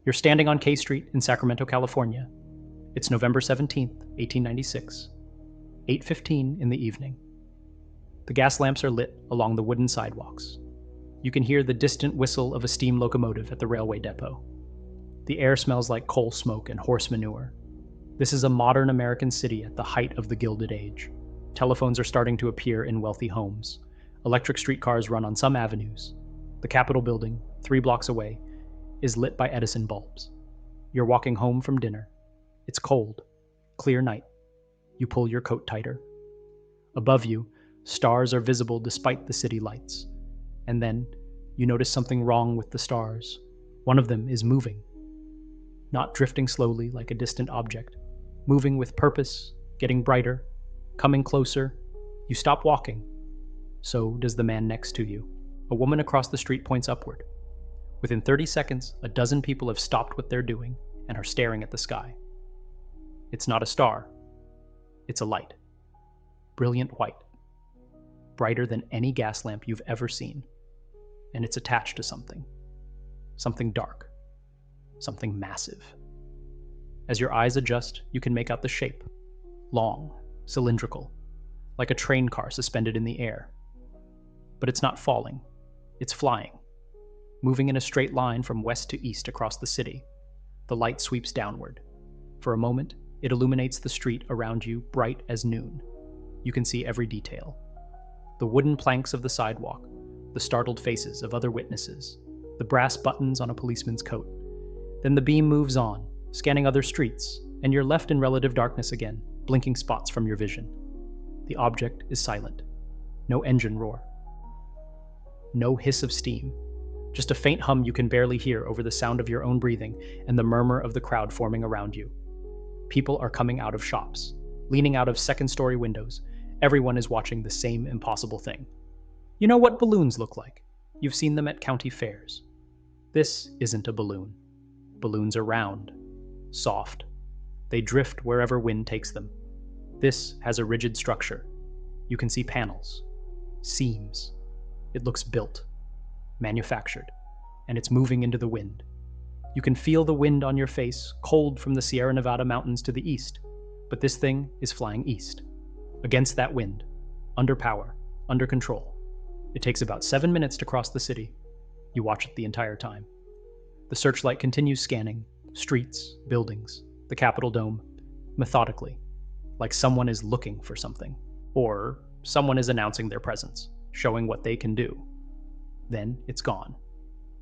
You're standing on K Street in Sacramento, California. It's November 17th, 1896, 8:15 in the evening. The gas lamps are lit along the wooden sidewalks. You can hear the distant whistle of a steam locomotive at the railway depot. The air smells like coal smoke and horse manure. This is a modern American city at the height of the Gilded Age. Telephones are starting to appear in wealthy homes. Electric streetcars run on some avenues. The Capitol building, 3 blocks away, is lit by Edison bulbs. You're walking home from dinner. It's cold, clear night. You pull your coat tighter. Above you, stars are visible despite the city lights. And then, you notice something wrong with the stars. One of them is moving. Not drifting slowly like a distant object. Moving with purpose, getting brighter, coming closer. You stop walking. So does the man next to you. A woman across the street points upward. Within 30 seconds, a dozen people have stopped what they're doing and are staring at the sky. It's not a star. It's a light. Brilliant white. Brighter than any gas lamp you've ever seen. And it's attached to something. Something dark. Something massive. As your eyes adjust, you can make out the shape. Long, cylindrical, like a train car suspended in the air. But it's not falling. It's flying. Moving in a straight line from west to east across the city. The light sweeps downward. For a moment, it illuminates the street around you bright as noon. You can see every detail. The wooden planks of the sidewalk, the startled faces of other witnesses, the brass buttons on a policeman's coat. Then the beam moves on, scanning other streets, and you're left in relative darkness again, blinking spots from your vision. The object is silent. No engine roar. No hiss of steam. Just a faint hum you can barely hear over the sound of your own breathing and the murmur of the crowd forming around you. People are coming out of shops, leaning out of second-story windows. Everyone is watching the same impossible thing. You know what balloons look like. You've seen them at county fairs. This isn't a balloon. Balloons are round, soft. They drift wherever wind takes them. This has a rigid structure. You can see panels, seams. It looks built, manufactured, and it's moving into the wind. You can feel the wind on your face, cold from the Sierra Nevada mountains to the east, but this thing is flying east. Against that wind, under power, under control. It takes about 7 minutes to cross the city. You watch it the entire time. The searchlight continues scanning, streets, buildings, the Capitol dome, methodically, like someone is looking for something, or someone is announcing their presence, showing what they can do. Then it's gone,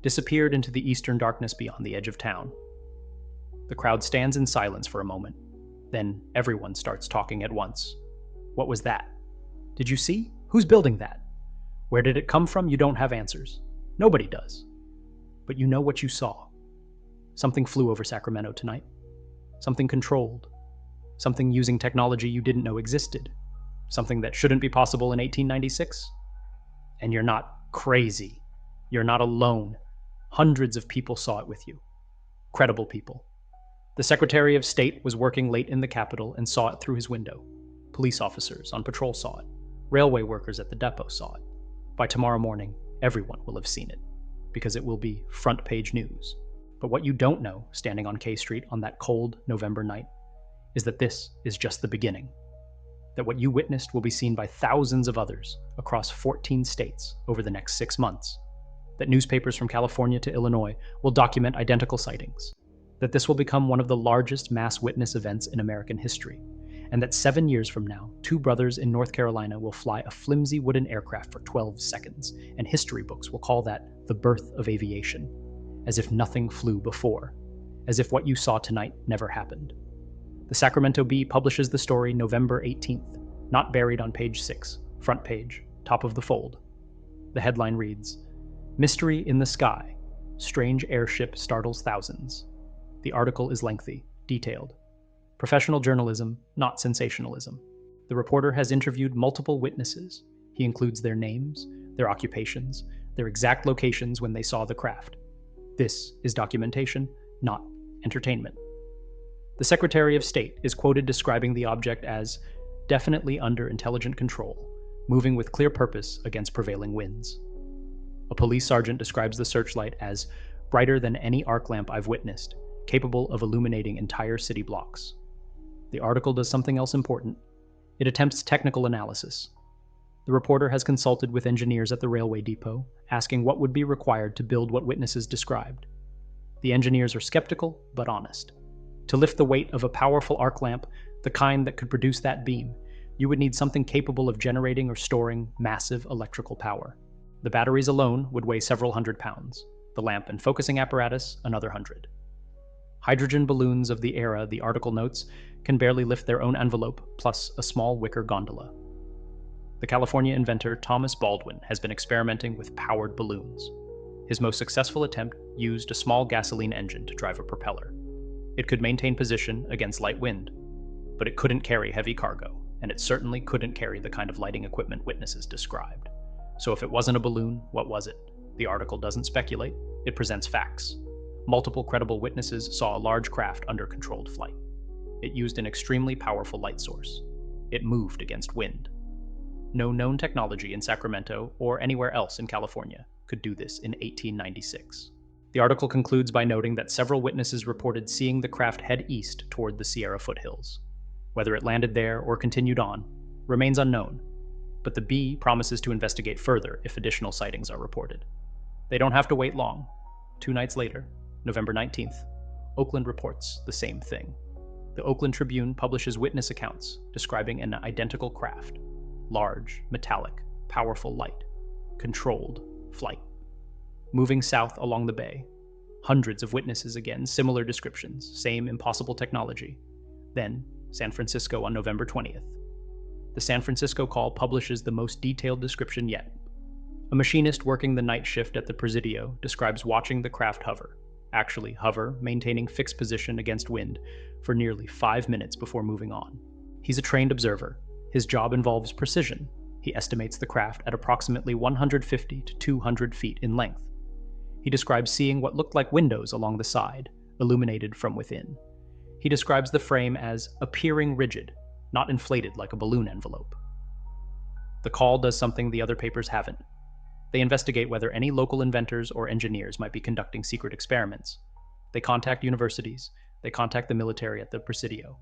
disappeared into the eastern darkness beyond the edge of town. The crowd stands in silence for a moment. Then everyone starts talking at once. What was that? Did you see? Who's building that? Where did it come from? You don't have answers. Nobody does. But you know what you saw. Something flew over Sacramento tonight. Something controlled. Something using technology you didn't know existed. Something that shouldn't be possible in 1896. And you're not crazy. You're not alone. Hundreds of people saw it with you. Credible people. The Secretary of State was working late in the Capitol and saw it through his window. Police officers on patrol saw it. Railway workers at the depot saw it. By tomorrow morning, everyone will have seen it, because it will be front-page news. But what you don't know, standing on K Street on that cold November night, is that this is just the beginning. That what you witnessed will be seen by thousands of others across 14 states over the next 6 months. That newspapers from California to Illinois will document identical sightings. That this will become one of the largest mass witness events in American history. And that 7 years from now, 2 brothers in North Carolina will fly a flimsy wooden aircraft for 12 seconds, and history books will call that the birth of aviation, as if nothing flew before, as if what you saw tonight never happened. The Sacramento Bee publishes the story November 18th, not buried on page 6, front page, top of the fold. The headline reads, "Mystery in the Sky. Strange airship startles thousands." The article is lengthy, detailed. Professional journalism, not sensationalism. The reporter has interviewed multiple witnesses. He includes their names, their occupations, their exact locations when they saw the craft. This is documentation, not entertainment. The Secretary of State is quoted describing the object as definitely under intelligent control, moving with clear purpose against prevailing winds. A police sergeant describes the searchlight as brighter than any arc lamp I've witnessed, capable of illuminating entire city blocks. The article does something else important. It attempts technical analysis. The reporter has consulted with engineers at the railway depot, asking what would be required to build what witnesses described. The engineers are skeptical, but honest. To lift the weight of a powerful arc lamp, the kind that could produce that beam, you would need something capable of generating or storing massive electrical power. The batteries alone would weigh several hundred pounds. The lamp and focusing apparatus, another 100. Hydrogen balloons of the era, the article notes, can barely lift their own envelope, plus a small wicker gondola. The California inventor Thomas Baldwin has been experimenting with powered balloons. His most successful attempt used a small gasoline engine to drive a propeller. It could maintain position against light wind, but it couldn't carry heavy cargo, and it certainly couldn't carry the kind of lighting equipment witnesses described. So if it wasn't a balloon, what was it? The article doesn't speculate, it presents facts. Multiple credible witnesses saw a large craft under controlled flight. It used an extremely powerful light source. It moved against wind. No known technology in Sacramento or anywhere else in California could do this in 1896. The article concludes by noting that several witnesses reported seeing the craft head east toward the Sierra foothills. Whether it landed there or continued on remains unknown, but the Bee promises to investigate further if additional sightings are reported. They don't have to wait long. 2 nights later, November 19th, Oakland reports the same thing. The Oakland Tribune publishes witness accounts describing an identical craft. Large, metallic, powerful light. Controlled flight. Moving south along the bay. Hundreds of witnesses again, similar descriptions, same impossible technology. Then, San Francisco on November 20th. The San Francisco Call publishes the most detailed description yet. A machinist working the night shift at the Presidio describes watching the craft hover. Actually hover, maintaining fixed position against wind, for nearly 5 minutes before moving on. He's a trained observer. His job involves precision. He estimates the craft at approximately 150 to 200 feet in length. He describes seeing what looked like windows along the side, illuminated from within. He describes the frame as appearing rigid, not inflated like a balloon envelope. The Call does something the other papers haven't. They investigate whether any local inventors or engineers might be conducting secret experiments. They contact universities. They contact the military at the Presidio.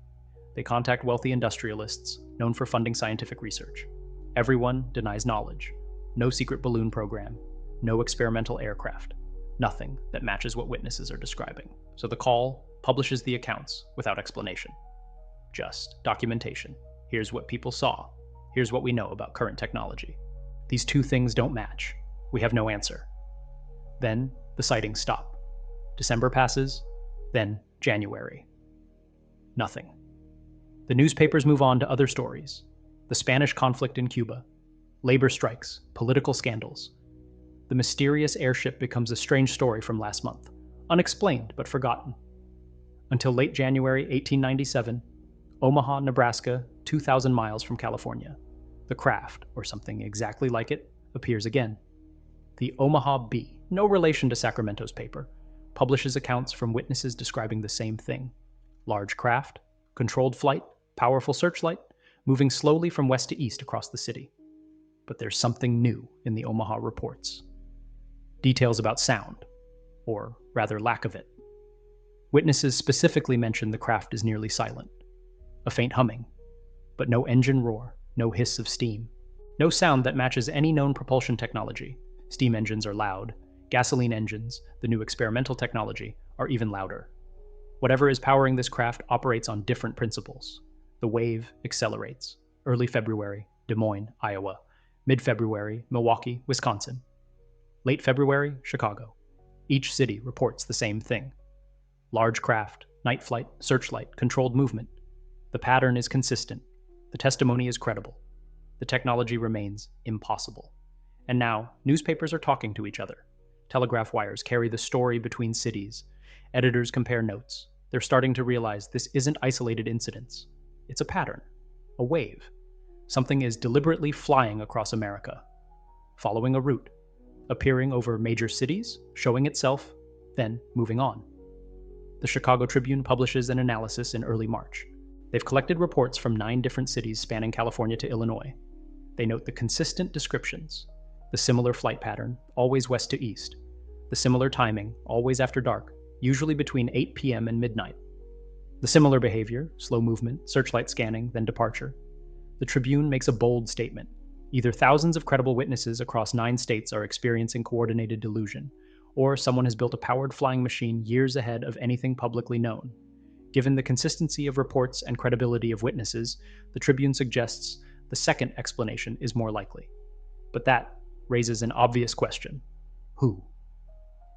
They contact wealthy industrialists known for funding scientific research. Everyone denies knowledge. No secret balloon program. No experimental aircraft. Nothing that matches what witnesses are describing. So the Call publishes the accounts without explanation. Just documentation. Here's what people saw. Here's what we know about current technology. These two things don't match. We have no answer. Then the sightings stop. December passes, then January. Nothing. The newspapers move on to other stories. The Spanish conflict in Cuba, labor strikes, political scandals. The mysterious airship becomes a strange story from last month, unexplained but forgotten. Until late January 1897, Omaha, Nebraska, 2,000 miles from California. The craft, or something exactly like it, appears again. The Omaha Bee, no relation to Sacramento's paper, publishes accounts from witnesses describing the same thing. Large craft, controlled flight, powerful searchlight, moving slowly from west to east across the city. But there's something new in the Omaha reports. Details about sound, or rather lack of it. Witnesses specifically mention the craft is nearly silent. A faint humming, but no engine roar, no hiss of steam. No sound that matches any known propulsion technology. Steam engines are loud. Gasoline engines, the new experimental technology, are even louder. Whatever is powering this craft operates on different principles. The wave accelerates. Early February, Des Moines, Iowa. Mid-February, Milwaukee, Wisconsin. Late February, Chicago. Each city reports the same thing. Large craft, night flight, searchlight, controlled movement. The pattern is consistent. The testimony is credible. The technology remains impossible. And now, newspapers are talking to each other. Telegraph wires carry the story between cities. Editors compare notes. They're starting to realize this isn't isolated incidents. It's a pattern, a wave. Something is deliberately flying across America, following a route, appearing over major cities, showing itself, then moving on. The Chicago Tribune publishes an analysis in early March. They've collected reports from 9 different cities spanning California to Illinois. They note the consistent descriptions, the similar flight pattern, always west to east, the The similar timing, always after dark, usually between 8 p.m. and midnight. The similar behavior, slow movement, searchlight scanning, then departure. The Tribune makes a bold statement. Either thousands of credible witnesses across 9 states are experiencing coordinated delusion, or someone has built a powered flying machine years ahead of anything publicly known. Given the consistency of reports and credibility of witnesses, the Tribune suggests the second explanation is more likely. But that raises an obvious question. Who?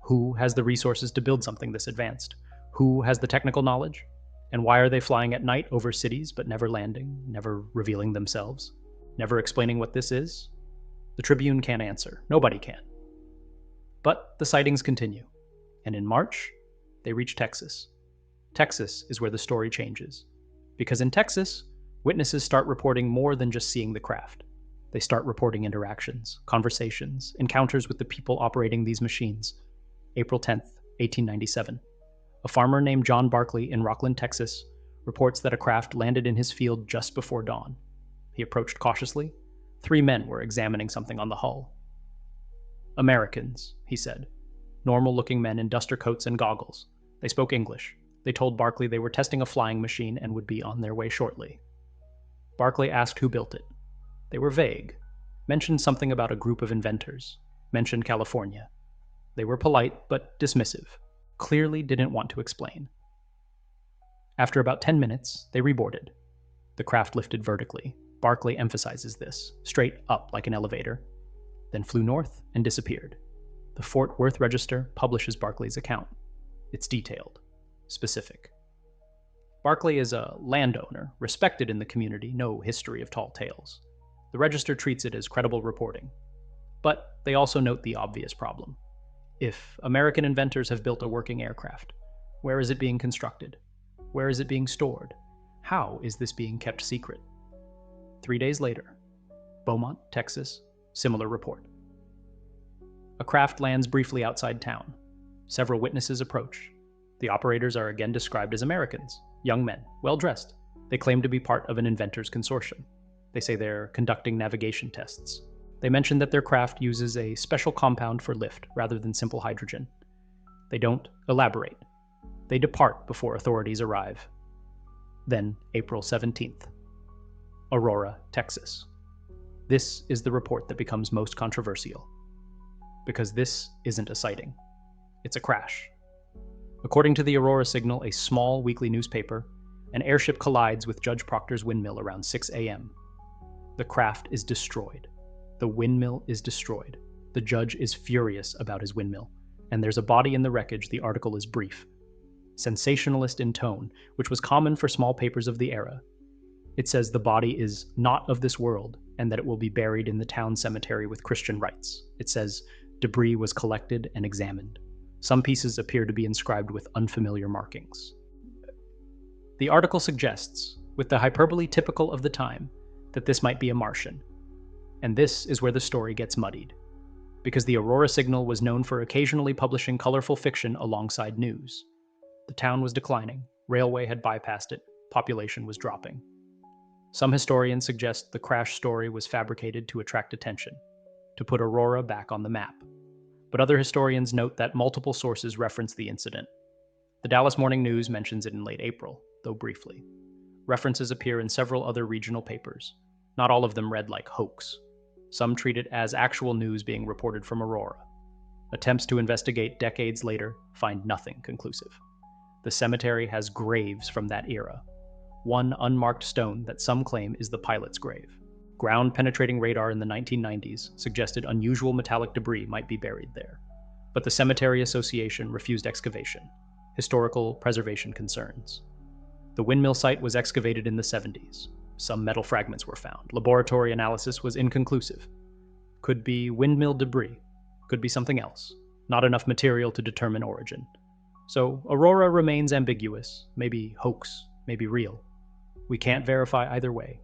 Who has the resources to build something this advanced? Who has the technical knowledge? And why are they flying at night over cities but never landing, never revealing themselves, never explaining what this is? The Tribune can't answer. Nobody can. But the sightings continue. And in March, they reach Texas. Texas is where the story changes. Because in Texas, witnesses start reporting more than just seeing the craft. They start reporting interactions, conversations, encounters with the people operating these machines. April 10th, 1897. A farmer named John Barkley in Rockland, Texas, reports that a craft landed in his field just before dawn. He approached cautiously. 3 men were examining something on the hull. Americans, he said. Normal-looking men in duster coats and goggles. They spoke English. They told Barkley they were testing a flying machine and would be on their way shortly. Barkley asked who built it. They were vague. Mentioned something about a group of inventors. Mentioned California. They were polite, but dismissive. Clearly didn't want to explain. After about 10 minutes, they reboarded. The craft lifted vertically. Barkley emphasizes this, straight up like an elevator, then flew north and disappeared. The Fort Worth Register publishes Barkley's account. It's detailed, specific. Barkley is a landowner, respected in the community, no history of tall tales. The Register treats it as credible reporting. But they also note the obvious problem. If American inventors have built a working aircraft, where is it being constructed? Where is it being stored? How is this being kept secret? 3 days later, Beaumont, Texas, similar report. A craft lands briefly outside town. Several witnesses approach. The operators are again described as Americans, young men, well-dressed. They claim to be part of an inventors consortium. They say they're conducting navigation tests. They mention that their craft uses a special compound for lift rather than simple hydrogen. They don't elaborate. They depart before authorities arrive. Then, April 17th. Aurora, Texas. This is the report that becomes most controversial. Because this isn't a sighting. It's a crash. According to the Aurora Signal, a small weekly newspaper, an airship collides with Judge Proctor's windmill around 6 a.m. The craft is destroyed. The windmill is destroyed. The judge is furious about his windmill, and there's a body in the wreckage. The article is brief. Sensationalist in tone, which was common for small papers of the era. It says the body is not of this world, and that it will be buried in the town cemetery with Christian rites. It says debris was collected and examined. Some pieces appear to be inscribed with unfamiliar markings. The article suggests, with the hyperbole typical of the time, that this might be a Martian. And this is where the story gets muddied. Because the Aurora Signal was known for occasionally publishing colorful fiction alongside news. The town was declining, railway had bypassed it, population was dropping. Some historians suggest the crash story was fabricated to attract attention, to put Aurora back on the map. But other historians note that multiple sources reference the incident. The Dallas Morning News mentions it in late April, though briefly. References appear in several other regional papers. Not all of them read like hoax. Some treat it as actual news being reported from Aurora. Attempts to investigate decades later find nothing conclusive. The cemetery has graves from that era. One unmarked stone that some claim is the pilot's grave. Ground-penetrating radar in the 1990s suggested unusual metallic debris might be buried there. But the Cemetery Association refused excavation. Historical preservation concerns. The windmill site was excavated in the 70s. Some metal fragments were found. Laboratory analysis was inconclusive. Could be windmill debris. Could be something else. Not enough material to determine origin. So Aurora remains ambiguous. Maybe hoax, maybe real. We can't verify either way.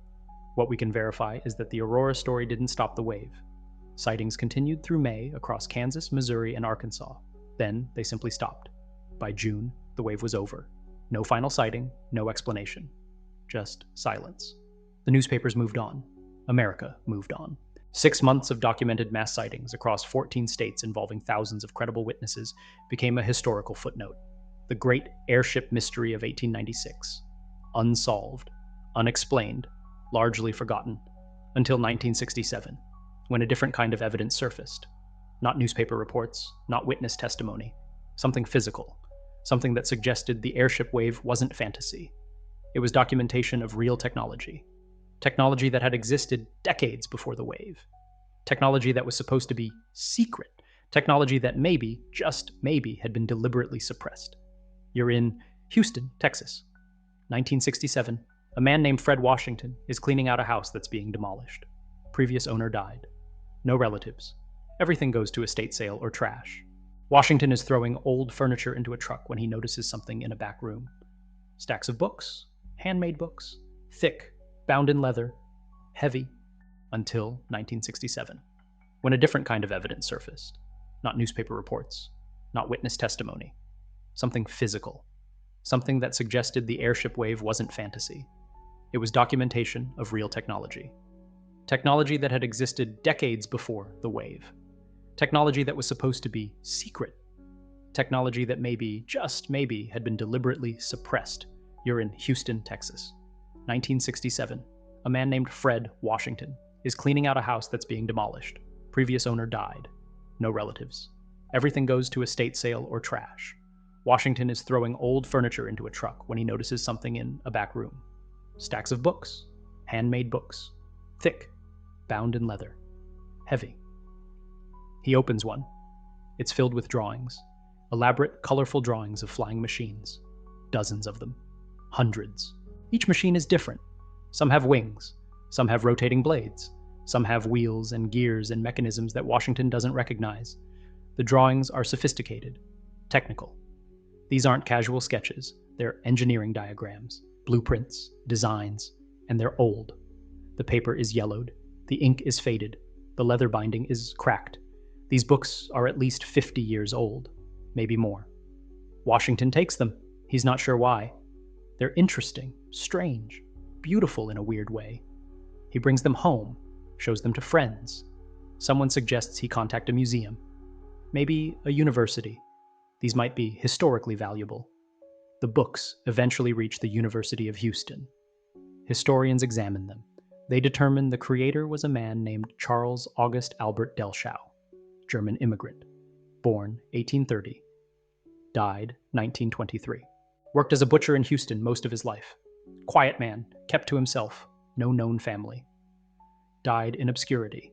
What we can verify is that the Aurora story didn't stop the wave. Sightings continued through May across Kansas, Missouri, and Arkansas. Then they simply stopped. By June, the wave was over. No final sighting, no explanation. Just silence. The newspapers moved on. America moved on. 6 months of documented mass sightings across 14 states involving thousands of credible witnesses became a historical footnote. The great airship mystery of 1896. Unsolved, unexplained, largely forgotten, until 1967, when a different kind of evidence surfaced. Not newspaper reports, not witness testimony. Something physical. Something that suggested the airship wave wasn't fantasy. It was documentation of real technology. Technology that had existed decades before the wave. Technology that was supposed to be secret. Technology that maybe, just maybe, had been deliberately suppressed. You're in Houston, Texas. 1967, a man named Fred Washington is cleaning out a house that's being demolished. Previous owner died. No relatives. Everything goes to estate sale or trash. Washington is throwing old furniture into a truck when he notices something in a back room. Stacks of books, handmade books, thick, bound in leather, heavy, until 1967, when a different kind of evidence surfaced. Not newspaper reports, not witness testimony. Something physical. Something that suggested the airship wave wasn't fantasy. It was documentation of real technology. Technology that had existed decades before the wave. Technology that was supposed to be secret. Technology that maybe, just maybe, had been deliberately suppressed. You're in Houston, Texas. 1967, a man named Fred Washington is cleaning out a house that's being demolished. Previous owner died. No relatives. Everything goes to estate sale or trash. Washington is throwing old furniture into a truck when he notices something in a back room. Stacks of books, handmade books, thick, bound in leather, heavy. He opens one. It's filled with drawings, elaborate, colorful drawings of flying machines. Dozens of them. Hundreds. Each machine is different. Some have wings, some have rotating blades, some have wheels and gears and mechanisms that Washington doesn't recognize. The drawings are sophisticated, technical. These aren't casual sketches, they're engineering diagrams, blueprints, designs, and they're old. The paper is yellowed, the ink is faded, the leather binding is cracked. These books are at least 50 years old, maybe more. Washington takes them, he's not sure why. They're interesting, strange, beautiful in a weird way. He brings them home, shows them to friends. Someone suggests he contact a museum, maybe a university. These might be historically valuable. The books eventually reach the University of Houston. Historians examine them. They determine the creator was a man named Charles August Albert Dellschau, German immigrant, born 1830, died 1923. Worked as a butcher in Houston most of his life. Quiet man, kept to himself, no known family. Died in obscurity.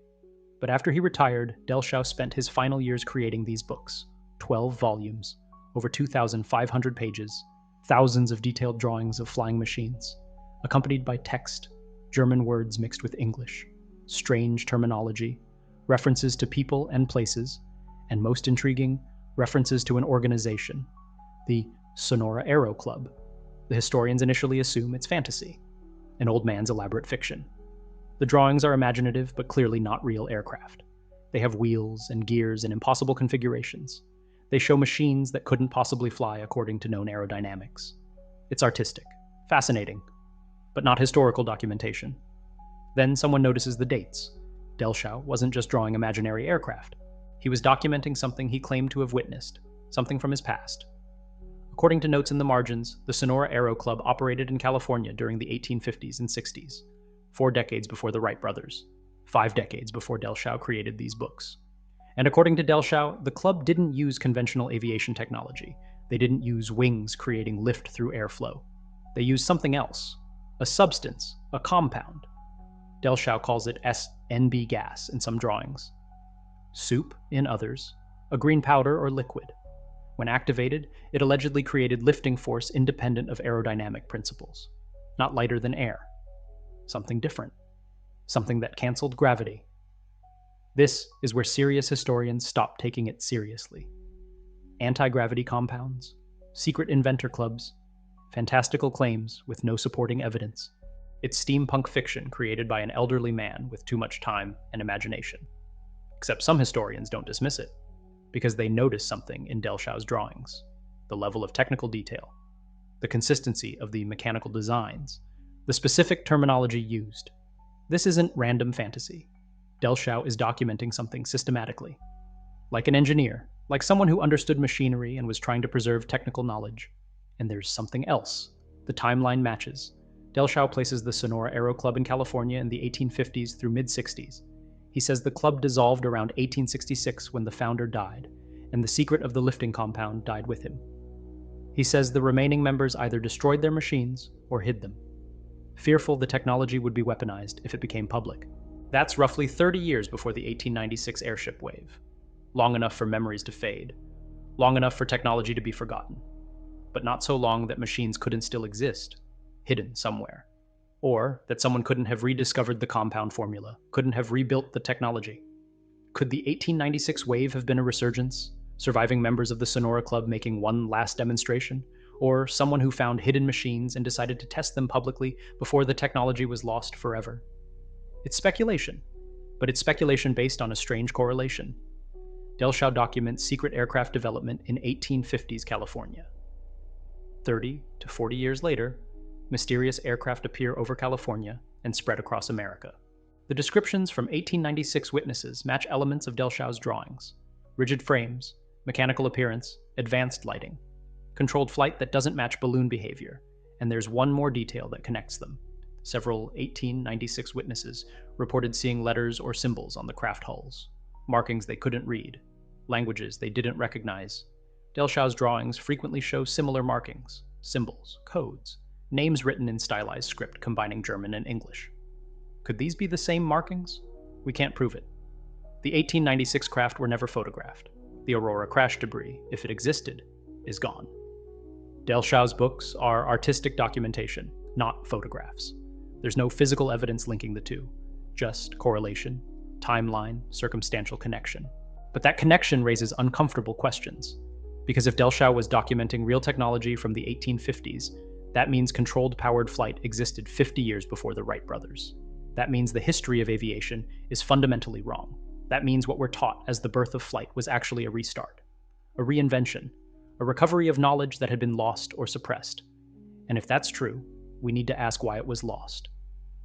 But after he retired, Delshaw spent his final years creating these books, 12 volumes, over 2,500 pages, thousands of detailed drawings of flying machines, accompanied by text, German words mixed with English, strange terminology, references to people and places, and most intriguing, references to an organization, the Sonora Aero Club. The historians initially assume it's fantasy, an old man's elaborate fiction. The drawings are imaginative but clearly not real aircraft. They have wheels and gears and impossible configurations. They show machines that couldn't possibly fly according to known aerodynamics. It's artistic, fascinating, but not historical documentation. Then someone notices the dates. Delshaw wasn't just drawing imaginary aircraft. He was documenting something he claimed to have witnessed, something from his past. According to notes in the margins, the Sonora Aero Club operated in California during the 1850s and 60s, 4 decades before the Wright Brothers, 5 decades before Delshaw created these books. And according to Delshaw, the club didn't use conventional aviation technology. They didn't use wings creating lift through airflow. They used something else, a substance, a compound. Delshaw calls it SNB gas in some drawings, Supe in others, a green powder or liquid. When activated, it allegedly created lifting force independent of aerodynamic principles, not lighter than air. Something different, something that canceled gravity. This is where serious historians stop taking it seriously. Anti-gravity compounds, secret inventor clubs, fantastical claims with no supporting evidence. It's steampunk fiction created by an elderly man with too much time and imagination. Except some historians don't dismiss it, because they notice something in Delshaw's drawings, the level of technical detail, the consistency of the mechanical designs, the specific terminology used. This isn't random fantasy. Delshaw is documenting something systematically. Like an engineer, like someone who understood machinery and was trying to preserve technical knowledge. And there's something else. The timeline matches. Delshaw places the Sonora Aero Club in California in the 1850s through mid-60s. He says the club dissolved around 1866 when the founder died, and the secret of the lifting compound died with him. He says the remaining members either destroyed their machines or hid them, fearful the technology would be weaponized if it became public. That's roughly 30 years before the 1896 airship wave. Long enough for memories to fade, long enough for technology to be forgotten, but not so long that machines couldn't still exist, hidden somewhere. Or that someone couldn't have rediscovered the compound formula, couldn't have rebuilt the technology. Could the 1896 wave have been a resurgence, surviving members of the Sonora Club making one last demonstration, or someone who found hidden machines and decided to test them publicly before the technology was lost forever? It's speculation, but it's speculation based on a strange correlation. Delshaw documents secret aircraft development in 1850s California. 30 to 40 years later, mysterious aircraft appear over California and spread across America. The descriptions from 1896 witnesses match elements of Delshaw's drawings: rigid frames, mechanical appearance, advanced lighting, controlled flight that doesn't match balloon behavior, and there's one more detail that connects them. Several 1896 witnesses reported seeing letters or symbols on the craft hulls, markings they couldn't read, languages they didn't recognize. Delshaw's drawings frequently show similar markings, symbols, codes, names written in stylized script combining German and English. Could these be the same markings? We can't prove it. The 1896 craft were never photographed. The Aurora crash debris, if it existed, is gone. Delshaw's books are artistic documentation, not photographs. There's no physical evidence linking the two, just correlation, timeline, circumstantial connection. But that connection raises uncomfortable questions. Because if Delshaw was documenting real technology from the 1850s, that means controlled powered flight existed 50 years before the Wright Brothers. That means the history of aviation is fundamentally wrong. That means what we're taught as the birth of flight was actually a restart, a reinvention, a recovery of knowledge that had been lost or suppressed. And if that's true, we need to ask why it was lost.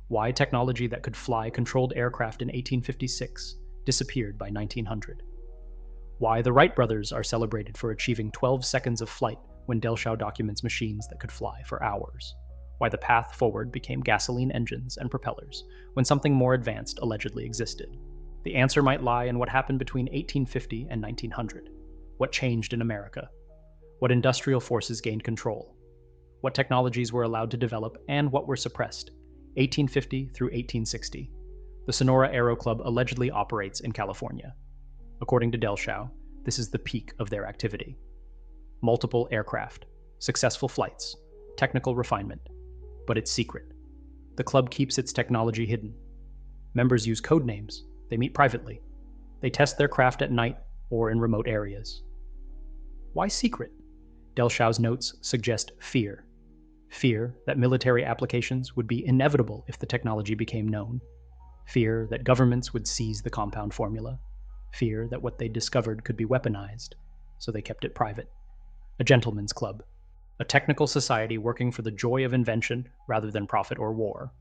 Why technology that could fly controlled aircraft in 1856 disappeared by 1900. Why the Wright brothers are celebrated for achieving 12 seconds of flight when Delshaw documents machines that could fly for hours. Why the path forward became gasoline engines and propellers when something more advanced allegedly existed. The answer might lie in what happened between 1850 and 1900. What changed in America? What industrial forces gained control? What technologies were allowed to develop and what were suppressed? 1850 through 1860. The Sonora Aero Club allegedly operates in California. According to Delshaw, this is the peak of their activity. Multiple aircraft, successful flights, technical refinement, but it's secret. The club keeps its technology hidden. Members use code names. They meet privately. They test their craft at night or in remote areas. Why secret? Delshaw's notes suggest fear. Fear that military applications would be inevitable if the technology became known. Fear that governments would seize the compound formula. Fear that what they discovered could be weaponized, so they kept it private. A gentleman's club. A technical society working for the joy of invention rather than profit or war.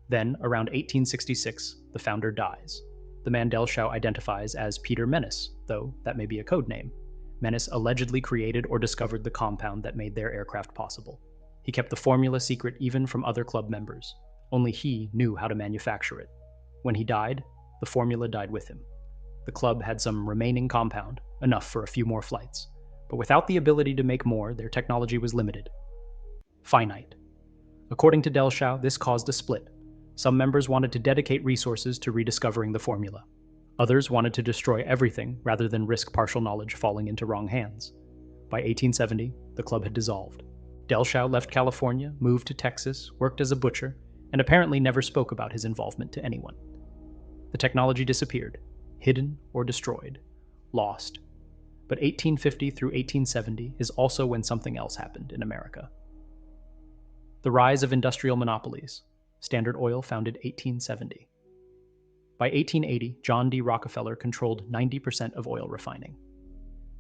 Then, around 1866, the founder dies. The man Delshaw identifies as Peter Menace, though that may be a code name. Menace allegedly created or discovered the compound that made their aircraft possible. He kept the formula secret even from other club members. Only he knew how to manufacture it. When he died, the formula died with him. The club had some remaining compound, enough for a few more flights. But without the ability to make more, their technology was limited. Finite. According to Delshaw, this caused a split. Some members wanted to dedicate resources to rediscovering the formula. Others wanted to destroy everything rather than risk partial knowledge falling into wrong hands. By 1870, the club had dissolved. Delshaw left California, moved to Texas, worked as a butcher, and apparently never spoke about his involvement to anyone. The technology disappeared, hidden or destroyed, lost. But 1850 through 1870 is also when something else happened in America. The rise of industrial monopolies. Standard Oil founded 1870. By 1880, John D. Rockefeller controlled 90% of oil refining.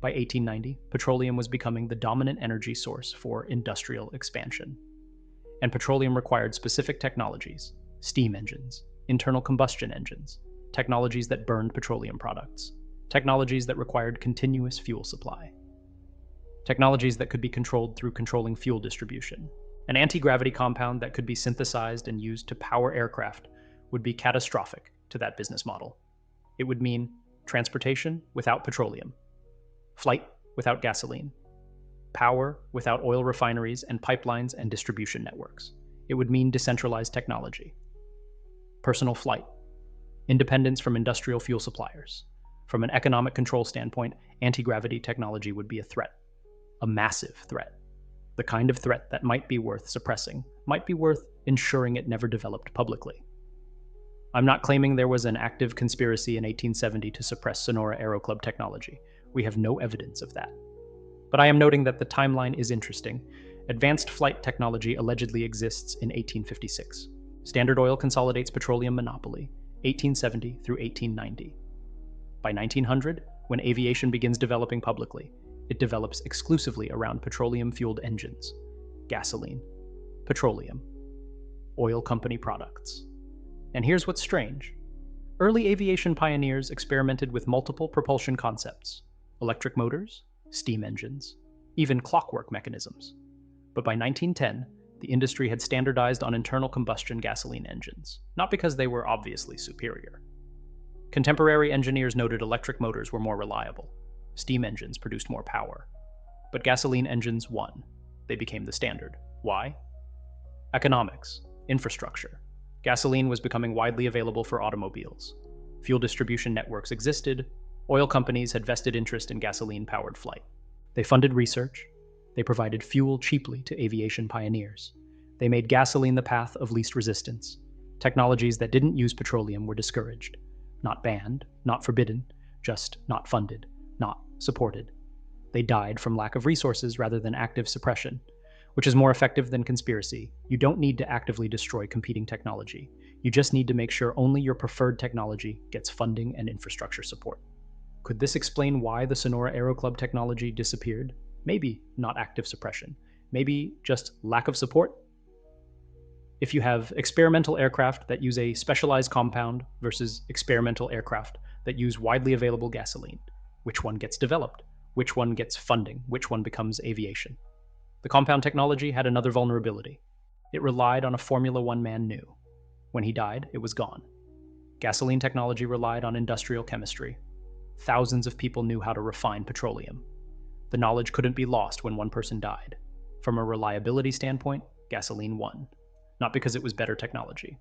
By 1890, petroleum was becoming the dominant energy source for industrial expansion. And petroleum required specific technologies: steam engines, internal combustion engines, technologies that burned petroleum products, technologies that required continuous fuel supply, technologies that could be controlled through controlling fuel distribution. An anti-gravity compound that could be synthesized and used to power aircraft would be catastrophic to that business model. It would mean transportation without petroleum, flight without gasoline, power without oil refineries and pipelines and distribution networks. It would mean decentralized technology, personal flight, independence from industrial fuel suppliers. From an economic control standpoint, anti-gravity technology would be a threat, a massive threat. The kind of threat that might be worth suppressing, might be worth ensuring it never developed publicly. I'm not claiming there was an active conspiracy in 1870 to suppress Sonora Aero Club technology. We have no evidence of that. But I am noting that the timeline is interesting. Advanced flight technology allegedly exists in 1856. Standard Oil consolidates petroleum monopoly, 1870 through 1890. By 1900, when aviation begins developing publicly, it develops exclusively around petroleum-fueled engines, gasoline, petroleum, oil company products. And here's what's strange. Early aviation pioneers experimented with multiple propulsion concepts, electric motors, steam engines, even clockwork mechanisms. But by 1910, the industry had standardized on internal combustion gasoline engines, not because they were obviously superior. Contemporary engineers noted electric motors were more reliable. Steam engines produced more power. But gasoline engines won. They became the standard. Why? Economics, infrastructure. Gasoline was becoming widely available for automobiles. Fuel distribution networks existed. Oil companies had vested interest in gasoline-powered flight. They funded research. They provided fuel cheaply to aviation pioneers. They made gasoline the path of least resistance. Technologies that didn't use petroleum were discouraged. Not banned, not forbidden, just not funded, not supported. They died from lack of resources rather than active suppression, which is more effective than conspiracy. You don't need to actively destroy competing technology. You just need to make sure only your preferred technology gets funding and infrastructure support. Could this explain why the Sonora Aero Club technology disappeared? Maybe not active suppression. Maybe just lack of support? If you have experimental aircraft that use a specialized compound versus experimental aircraft that use widely available gasoline, which one gets developed? Which one gets funding? Which one becomes aviation? The compound technology had another vulnerability. It relied on a formula one man knew. When he died, it was gone. Gasoline technology relied on industrial chemistry. Thousands of people knew how to refine petroleum. The knowledge couldn't be lost when one person died. From a reliability standpoint, gasoline won. Not because it was better technology,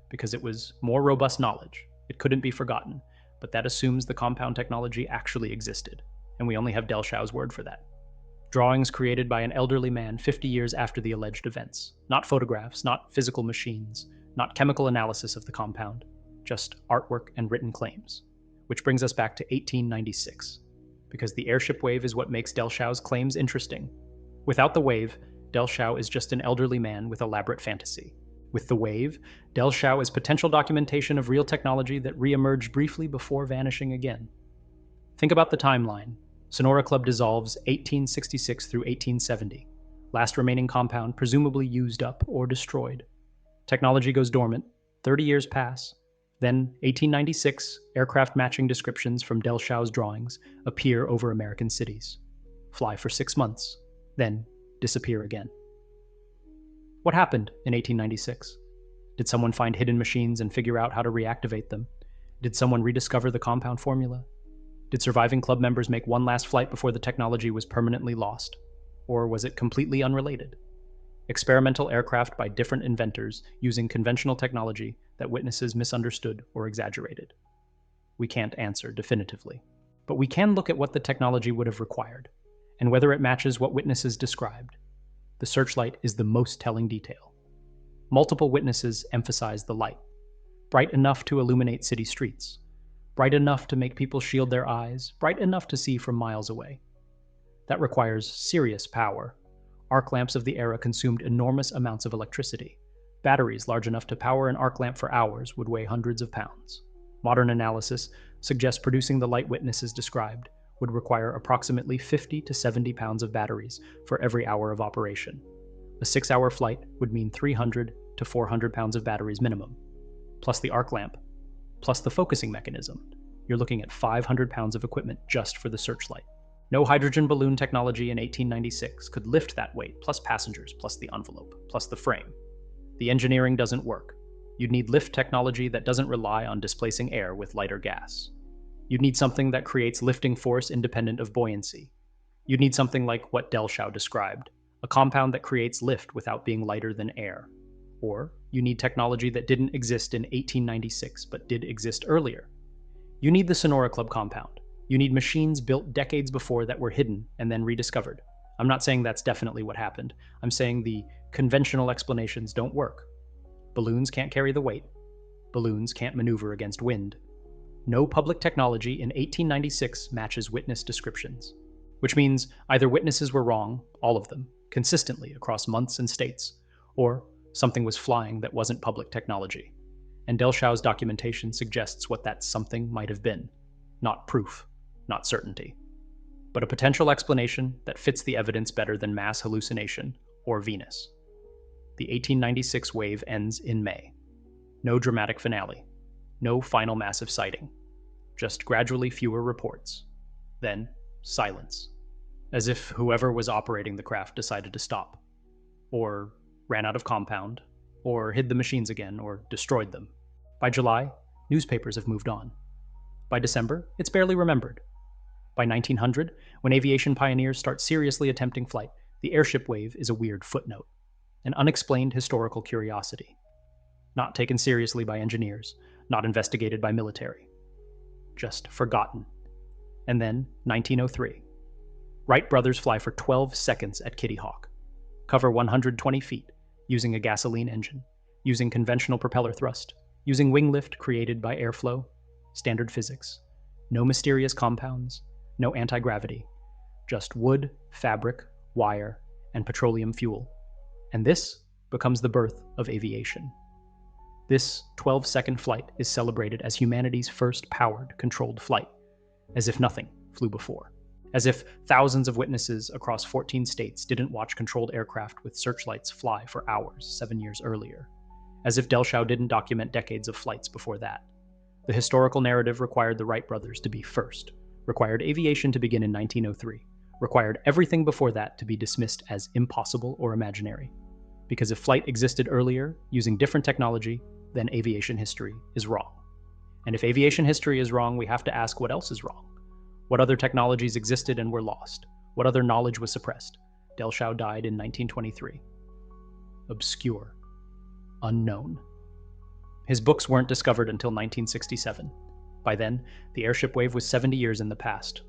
because it was more robust knowledge. It couldn't be forgotten, but that assumes the compound technology actually existed, and we only have Delshau's word for that. Drawings created by an elderly man 50 years after the alleged events. Not photographs, not physical machines, not chemical analysis of the compound, just artwork and written claims. Which brings us back to 1896, because the airship wave is what makes Delshau's claims interesting. Without the wave, Delshaw is just an elderly man with elaborate fantasy. With the wave, Delshaw is potential documentation of real technology that re-emerged briefly before vanishing again. Think about the timeline. Sonora Club dissolves 1866 through 1870. Last remaining compound presumably used up or destroyed. Technology goes dormant. 30 years pass. Then, 1896, aircraft matching descriptions from Delshau's drawings appear over American cities. Fly for 6 months. Then, disappear again. What happened in 1896? Did someone find hidden machines and figure out how to reactivate them? Did someone rediscover the compound formula? Did surviving club members make one last flight before the technology was permanently lost? Or was it completely unrelated? Experimental aircraft by different inventors using conventional technology that witnesses misunderstood or exaggerated. We can't answer definitively. But we can look at what the technology would have required, and whether it matches what witnesses described. The searchlight is the most telling detail. Multiple witnesses emphasize the light. Bright enough to illuminate city streets. Bright enough to make people shield their eyes. Bright enough to see from miles away. That requires serious power. Arc lamps of the era consumed enormous amounts of electricity. Batteries large enough to power an arc lamp for hours would weigh hundreds of pounds. Modern analysis suggests producing the light witnesses described would require approximately 50 to 70 pounds of batteries for every hour of operation. A 6-hour flight would mean 300 to 400 pounds of batteries minimum, plus the arc lamp, plus the focusing mechanism. You're looking at 500 pounds of equipment just for the searchlight. No hydrogen balloon technology in 1896 could lift that weight, plus passengers, plus the envelope, plus the frame. The engineering doesn't work. You'd need lift technology that doesn't rely on displacing air with lighter gas. You'd need something that creates lifting force independent of buoyancy. You'd need something like what Delshaw described, a compound that creates lift without being lighter than air. Or you need technology that didn't exist in 1896 but did exist earlier. You need the Sonora Club compound. You need machines built decades before that were hidden and then rediscovered. I'm not saying that's definitely what happened. I'm saying the conventional explanations don't work. Balloons can't carry the weight. Balloons can't maneuver against wind. No public technology in 1896 matches witness descriptions, which means either witnesses were wrong, all of them, consistently across months and states, or something was flying that wasn't public technology. And Delshau's documentation suggests what that something might have been. Not proof, not certainty, but a potential explanation that fits the evidence better than mass hallucination or Venus. The 1896 wave ends in May. No dramatic finale. No final massive sighting. Just gradually fewer reports. Then, silence. As if whoever was operating the craft decided to stop. Or ran out of compound, or hid the machines again, or destroyed them. By July, newspapers have moved on. By December, it's barely remembered. By 1900, when aviation pioneers start seriously attempting flight, the airship wave is a weird footnote, an unexplained historical curiosity. Not taken seriously by engineers, not investigated by military. Just forgotten. And then, 1903. Wright Brothers fly for 12 seconds at Kitty Hawk. Cover 120 feet, using a gasoline engine, using conventional propeller thrust, using wing lift created by airflow, standard physics. No mysterious compounds, no anti-gravity. Just wood, fabric, wire, and petroleum fuel. And this becomes the birth of aviation. This 12-second flight is celebrated as humanity's first powered, controlled flight, as if nothing flew before. As if thousands of witnesses across 14 states didn't watch controlled aircraft with searchlights fly for hours 7 years earlier. As if Delshaw didn't document decades of flights before that. The historical narrative required the Wright brothers to be first, required aviation to begin in 1903, required everything before that to be dismissed as impossible or imaginary. Because if flight existed earlier, using different technology, then aviation history is wrong. And if aviation history is wrong, we have to ask what else is wrong. What other technologies existed and were lost? What other knowledge was suppressed? Delshaw died in 1923. Obscure. Unknown. His books weren't discovered until 1967. By then, the airship wave was 70 years in the past.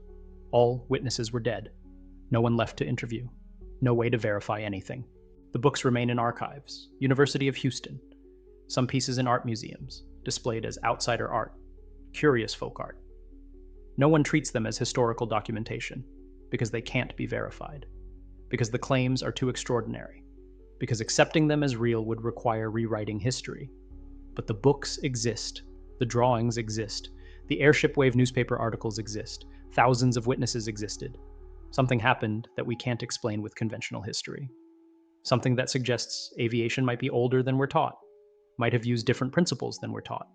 All witnesses were dead. No one left to interview. No way to verify anything. The books remain in archives, University of Houston. Some pieces in art museums, displayed as outsider art, curious folk art. No one treats them as historical documentation, because they can't be verified, because the claims are too extraordinary, because accepting them as real would require rewriting history. But the books exist, the drawings exist, the airship wave newspaper articles exist, thousands of witnesses existed. Something happened that we can't explain with conventional history. Something that suggests aviation might be older than we're taught, might have used different principles than we're taught,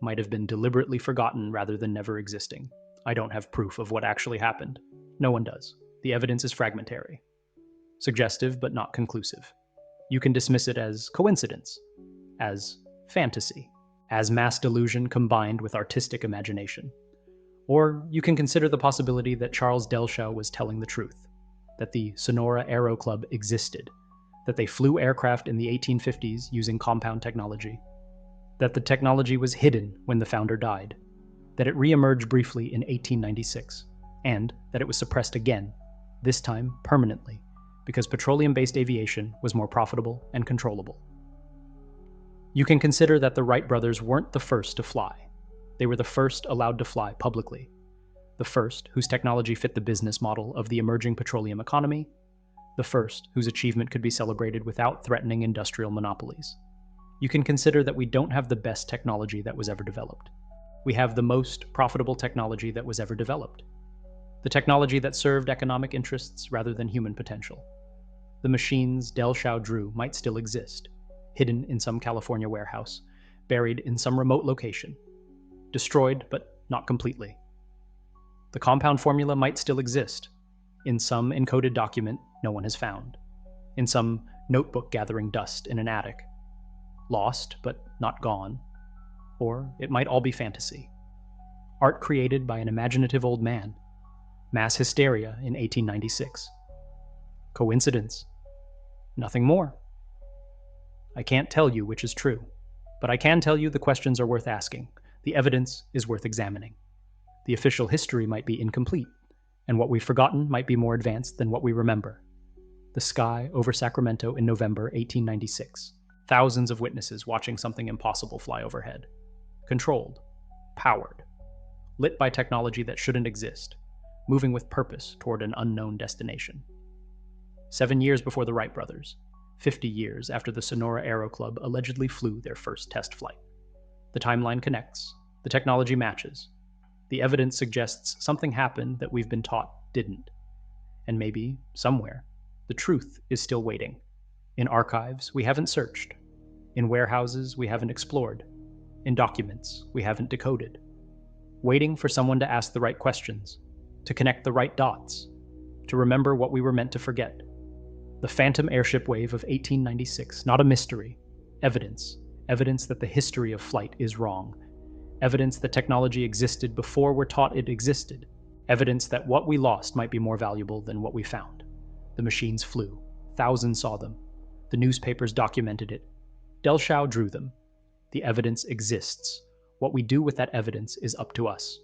might have been deliberately forgotten rather than never existing. I don't have proof of what actually happened. No one does. The evidence is fragmentary. Suggestive, but not conclusive. You can dismiss it as coincidence, as fantasy, as mass delusion combined with artistic imagination. Or you can consider the possibility that Charles Dellschau was telling the truth, that the Sonora Aero Club existed, that they flew aircraft in the 1850s using compound technology, that the technology was hidden when the founder died, that it re-emerged briefly in 1896, and that it was suppressed again, this time permanently, because petroleum-based aviation was more profitable and controllable. You can consider that the Wright brothers weren't the first to fly. They were the first allowed to fly publicly, the first whose technology fit the business model of the emerging petroleum economy, the first whose achievement could be celebrated without threatening industrial monopolies. You can consider that we don't have the best technology that was ever developed. We have the most profitable technology that was ever developed. The technology that served economic interests rather than human potential. The machines Delshaw drew might still exist, hidden in some California warehouse, buried in some remote location. destroyed, but not completely. The compound formula might still exist, in some encoded document no one has found, in some notebook gathering dust in an attic. Lost, but not gone. Or it might all be fantasy. Art created by an imaginative old man. Mass hysteria in 1896. Coincidence? Nothing more. I can't tell you which is true, but I can tell you the questions are worth asking, the evidence is worth examining. The official history might be incomplete, and what we've forgotten might be more advanced than what we remember. The sky over Sacramento in November 1896. Thousands of witnesses watching something impossible fly overhead. Controlled. Powered. Lit by technology that shouldn't exist. Moving with purpose toward an unknown destination. 7 years before the Wright Brothers. 50 years after the Sonora Aero Club allegedly flew their first test flight. The timeline connects. The technology matches. The evidence suggests something happened that we've been taught didn't. And maybe, somewhere, the truth is still waiting. In archives we haven't searched. In warehouses we haven't explored. In documents we haven't decoded. Waiting for someone to ask the right questions, to connect the right dots, to remember what we were meant to forget. The phantom airship wave of 1896, not a mystery. Evidence. Evidence that the history of flight is wrong. Evidence that technology existed before we're taught it existed. Evidence that what we lost might be more valuable than what we found. The machines flew. Thousands saw them. The newspapers documented it. Delshaw drew them. The evidence exists. What we do with that evidence is up to us.